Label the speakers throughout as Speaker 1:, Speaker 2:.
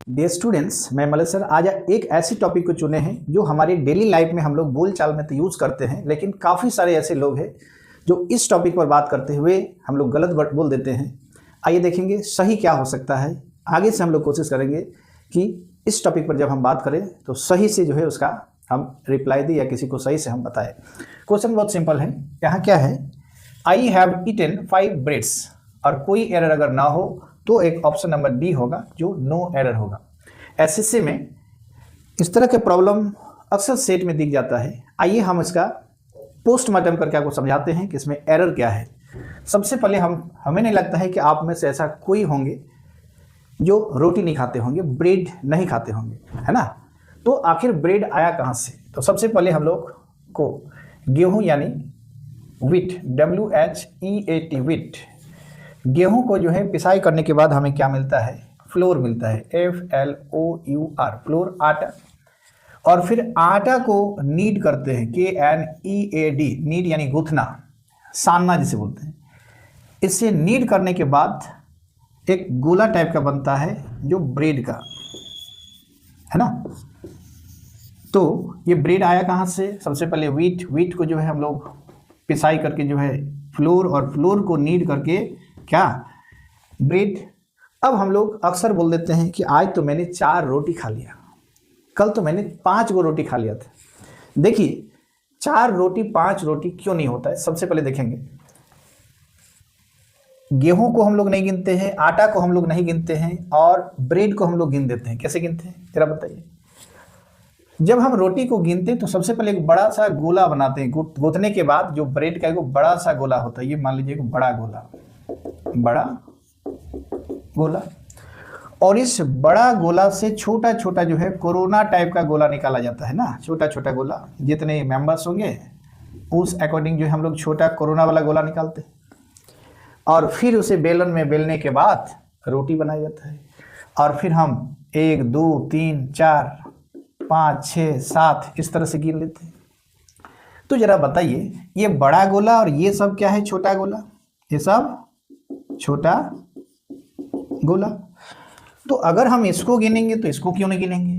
Speaker 1: Dear students, मैं Malay sir आज एक ऐसी टॉपिक को चुने हैं जो हमारी डेली लाइफ में हम लोग बोल चाल में तो यूज़ करते हैं, लेकिन काफ़ी सारे ऐसे लोग हैं जो इस टॉपिक पर बात करते हुए हम लोग गलत वर्ड बोल देते हैं। आइए देखेंगे सही क्या हो सकता है। आगे से हम लोग कोशिश करेंगे कि इस टॉपिक पर जब हम बात करें तो सही से जो है उसका हम रिप्लाई दें या किसी को सही से हम बताएं। क्वेश्चन बहुत सिंपल है। यहाँ क्या है, आई हैव ईटन 5 ब्रेड्स, और कोई एरर अगर ना हो तो एक ऑप्शन नंबर डी होगा जो नो एरर होगा। एसएससी में इस तरह के प्रॉब्लम अक्सर सेट में दिख जाता है। आइए हम इसका पोस्टमार्टम करके आपको समझाते हैं कि इसमें एरर क्या है। सबसे पहले हमें नहीं लगता है कि आप में से ऐसा कोई होंगे जो रोटी नहीं खाते होंगे, ब्रेड नहीं खाते होंगे, है ना। तो आखिर ब्रेड आया कहाँ से? तो सबसे पहले हम लोग को गेहूं यानी व्हीट, WHEAT व्हीट, गेहूं को जो है पिसाई करने के बाद हमें क्या मिलता है? फ्लोर मिलता है, FLOUR, फ्लोर, आटा। और फिर आटा को नीड करते हैं, KNEAD, नीड यानी गूंथना, सानना जिसे बोलते हैं। इससे नीड करने के बाद एक गोला टाइप का बनता है जो ब्रेड का, है ना। तो ये ब्रेड आया कहाँ से? सबसे पहले व्हीट को जो है हम लोग पिसाई करके जो है फ्लोर, और फ्लोर को नीड करके क्या? ब्रेड। अब हम लोग अक्सर बोल देते हैं कि आज तो मैंने 4 रोटी खा लिया, कल तो मैंने 5 गो रोटी खा लिया था। देखिए 4 रोटी 5 रोटी क्यों नहीं होता है? सबसे पहले देखेंगे, गेहूं को हम लोग नहीं गिनते हैं, आटा को हम लोग नहीं गिनते हैं, और ब्रेड को हम लोग गिन देते हैं। कैसे गिनते हैं जरा बताइए। जब हम रोटी को गिनते हैं तो सबसे पहले एक बड़ा सा गोला बनाते हैं। गूंथने के बाद जो ब्रेड का एक बड़ा सा गोला होता है, ये मान लीजिए एक बड़ा गोला, और इस बड़ा गोला से छोटा छोटा जो है कोरोना टाइप का गोला निकाला जाता है ना। छोटा छोटा गोला, जितने मेंबर्स होंगे उस अकॉर्डिंग जो है हम लोग छोटा कोरोना वाला गोला निकालते हैं, और फिर उसे बेलन में बेलने के बाद रोटी बनाया जाता है। और फिर हम 1 2 3 4 5 6 7 इस तरह से गिन लेते हैं। तो जरा बताइए, ये बड़ा गोला और ये सब क्या है? छोटा गोला। ये सब छोटा गोला। तो अगर हम इसको गिनेंगे तो इसको क्यों नहीं गिनेंगे,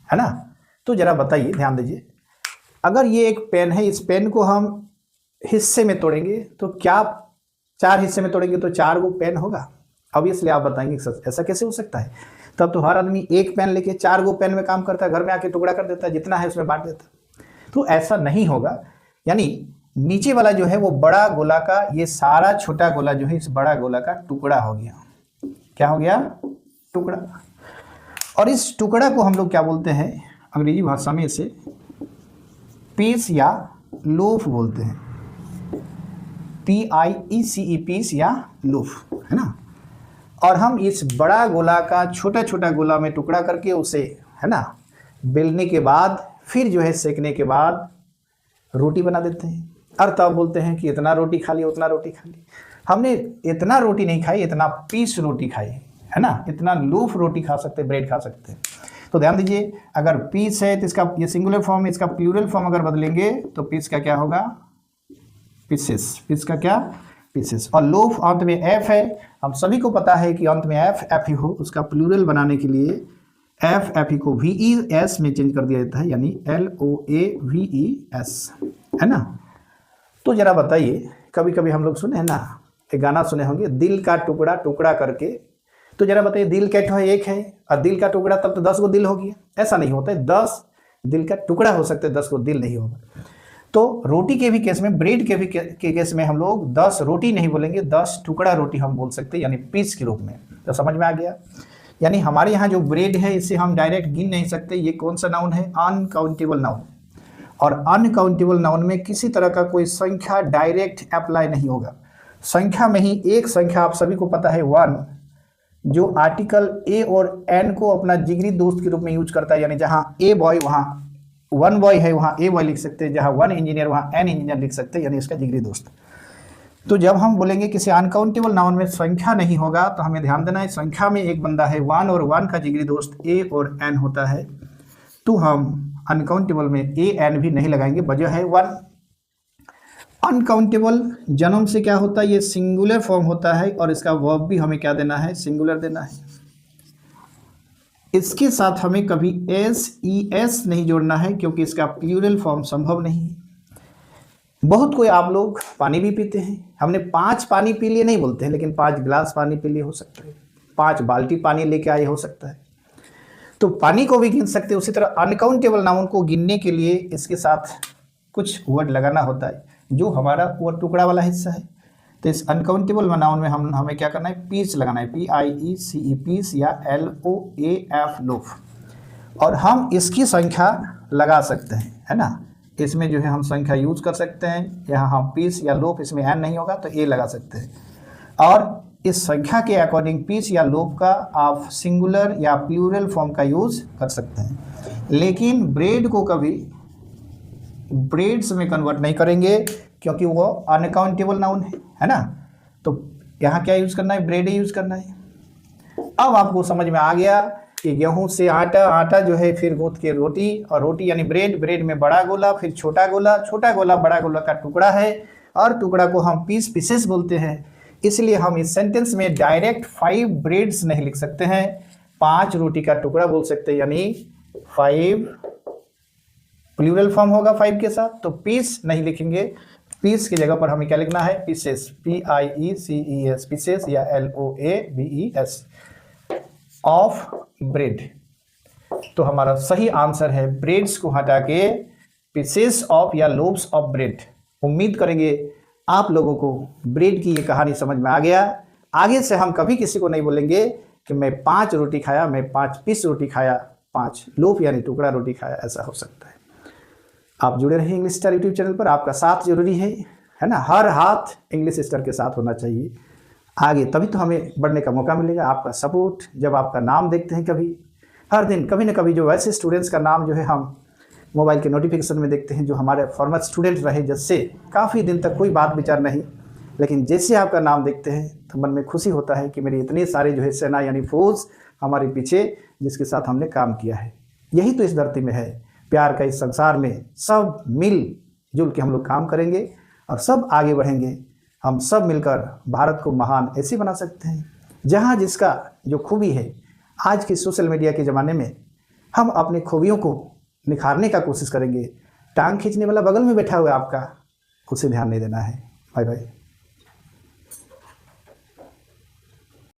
Speaker 1: है ना। तो जरा बताइए, ध्यान दीजिए, अगर ये एक पेन है, इस पेन को हम हिस्से में तोड़ेंगे तो क्या 4 हिस्से में तोड़ेंगे तो 4 गो पेन होगा? अब इसलिए आप बताएंगे ऐसा कैसे हो सकता है? तब तो हर आदमी एक पेन लेके 4 गो पेन में काम करता है, घर में आके टुकड़ा कर देता है, जितना है उसमें बांट देता है। तो ऐसा नहीं होगा। यानी नीचे वाला जो है वो बड़ा गोला का, ये सारा छोटा गोला जो है इस बड़ा गोला का टुकड़ा हो गया। क्या हो गया? टुकड़ा। और इस टुकड़ा को हम लोग क्या बोलते हैं अंग्रेजी भाषा में? इसे पीस या लोफ बोलते हैं, PIECE, पीस या लोफ, है ना। और हम इस बड़ा गोला का छोटा छोटा गोला में टुकड़ा करके उसे, है ना, बेलने के बाद फिर जो है सेकने के बाद रोटी बना देते हैं। और तब बोलते हैं कि इतना रोटी खा लिया, उतना रोटी खा ली। हमने इतना रोटी नहीं खाई, इतना पीस रोटी खाई, है ना। इतना लूफ रोटी खा सकते, ब्रेड खा सकते हैं। तो ध्यान दीजिए, अगर पीस है तो इसका ये सिंगुलर फॉर्म, इसका प्लूरल फॉर्म अगर बदलेंगे तो पीस का क्या होगा? पीसेस। पीस का क्या? पीसेस। और लोफ अंत में एफ है, हम सभी को पता है कि अंत में एफ ही हो। उसका प्लूरल बनाने के लिए एफ को VES में चेंज कर दिया जाता है, यानी LOAVES, है ना। तो जरा बताइए, कभी कभी हम लोग सुने हैं ना, एक गाना सुने होंगे, दिल का टुकड़ा टुकड़ा करके। तो जरा बताइए, दिल का है एक है और दिल का टुकड़ा, तब तो 10 गो दिल हो गया। ऐसा नहीं होता है, 10 दिल का टुकड़ा हो सकते हैं, 10 गो दिल नहीं होगा। तो रोटी के भी केस में, ब्रेड के भी केस में हम लोग 10 रोटी नहीं बोलेंगे, 10 टुकड़ा रोटी हम बोल सकते हैं, यानी पीस के रूप में। तो समझ में आ गया। यानी हमारे यहाँ जो ब्रेड है इसे हम डायरेक्ट गिन नहीं सकते। ये कौन सा नाउन है? Uncountable noun. और अनकाउंटेबल नाउन में किसी तरह का कोई संख्या डायरेक्ट अप्लाई नहीं होगा। संख्या में ही एक संख्या आप सभी को पता है, 1, जो आर्टिकल ए और एन को अपना जिगरी दोस्त के रूप में यूज करता है। यानी जहाँ ए बॉय वहाँ 1 बॉय है, वहाँ ए बॉय लिख सकते हैं, जहाँ 1 इंजीनियर वहाँ एन इंजीनियर लिख सकते हैं, यानी इसका जिगरी दोस्त। तो जब हम बोलेंगे किसी अनकाउंटेबल नाउन में संख्या नहीं होगा तो हमें ध्यान देना है, संख्या में एक बंदा है 1 और 1 का जिगरी दोस्त ए और एन होता है। तो हम अनकाउंटेबल में ए एन भी नहीं लगाएंगे, वजह है 1। अनकाउंटेबल जन्म से क्या होता है? ये सिंगुलर फॉर्म होता है, और इसका वर्ब भी हमें क्या देना है? सिंगुलर देना है। इसके साथ हमें कभी SES नहीं जोड़ना है, क्योंकि इसका प्लूरल फॉर्म संभव नहीं है। बहुत कोई आप लोग पानी भी पीते हैं, हमने 5 पानी पी लिए नहीं बोलते हैं, लेकिन 5 गिलास पानी पी लिए हो सकता है, 5 बाल्टी पानी लेके आए हो सकता है, तो पानी को भी गिन सकते हैं। उसी तरह अनकाउंटेबल नाउन को गिनने के लिए इसके साथ कुछ वर्ड लगाना होता है, जो हमारा वो टुकड़ा वाला हिस्सा है। तो इस अनकाउंटेबल नाउन में हमें क्या करना है, पीस लगाना है, PIECE पीस, या LOAF लोफ, और हम इसकी संख्या लगा सकते हैं, है ना। इसमें जो है हम संख्या यूज कर सकते हैं, यहाँ हम पीस या लोफ, इसमें एन नहीं होगा तो ए लगा सकते हैं, और इस संख्या के अकॉर्डिंग पीस या लोफ का आप सिंगुलर या प्लूरल फॉर्म का यूज कर सकते हैं। लेकिन ब्रेड को कभी ब्रेड्स में कन्वर्ट नहीं करेंगे, क्योंकि वो अनकाउंटेबल नाउन है ना। तो यहाँ क्या यूज करना है, ब्रेड यूज करना है। अब आपको समझ में आ गया कि गेहूं से आटा, आटा जो है फिर गूंथ के रोटी, और रोटी यानी ब्रेड, ब्रेड में बड़ा गोला, फिर छोटा गोला, छोटा गोला बड़ा गोला का टुकड़ा है, और टुकड़ा को हम पीसेस बोलते हैं। इसलिए हम इस सेंटेंस में डायरेक्ट 5 ब्रेड्स नहीं लिख सकते हैं, 5 रोटी का टुकड़ा बोल सकते हैं, यानी 5, प्लूरल फॉर्म होगा 5 के साथ, तो पीस नहीं लिखेंगे। पीस की जगह पर हमें क्या लिखना है, पीसेस, PIECES पीसेस, या LOAVES ऑफ ब्रेड। तो हमारा सही आंसर है ब्रेड्स को हटा के पीसेस ऑफ या लोब्स ऑफ ब्रेड। उम्मीद करेंगे आप लोगों को ब्रेड की ये कहानी समझ में आ गया। आगे से हम कभी किसी को नहीं बोलेंगे कि मैं 5 रोटी खाया, मैं 5 पीस रोटी खाया, 5 लोफ यानी टुकड़ा रोटी खाया, ऐसा हो सकता है। आप जुड़े रहिए इंग्लिश स्टार यूट्यूब चैनल पर, आपका साथ जरूरी है ना। हर हाथ इंग्लिश स्टार के साथ होना चाहिए आगे, तभी तो हमें बढ़ने का मौका मिलेगा। आपका सपोर्ट, जब आपका नाम देखते हैं कभी, हर दिन कभी ना कभी, जो वैसे स्टूडेंट्स का नाम जो है हम मोबाइल के नोटिफिकेशन में देखते हैं, जो हमारे फॉर्मर स्टूडेंट रहे, जिससे काफ़ी दिन तक कोई बात विचार नहीं, लेकिन जैसे आपका नाम देखते हैं तो मन में खुशी होता है कि मेरे इतने सारे जो है सेना यानी फौज हमारे पीछे, जिसके साथ हमने काम किया है। यही तो इस धरती में है, प्यार का इस संसार में सब मिल जुल के हम लोग काम करेंगे और सब आगे बढ़ेंगे। हम सब मिलकर भारत को महान ऐसे बना सकते हैं, जहाँ जिसका जो खूबी है। आज के सोशल मीडिया के ज़माने में हम अपने खूबियों को निखारने का कोशिश करेंगे। टांग खींचने वाला बगल में बैठा हुआ है आपका, उसे ध्यान नहीं देना है। Bye bye.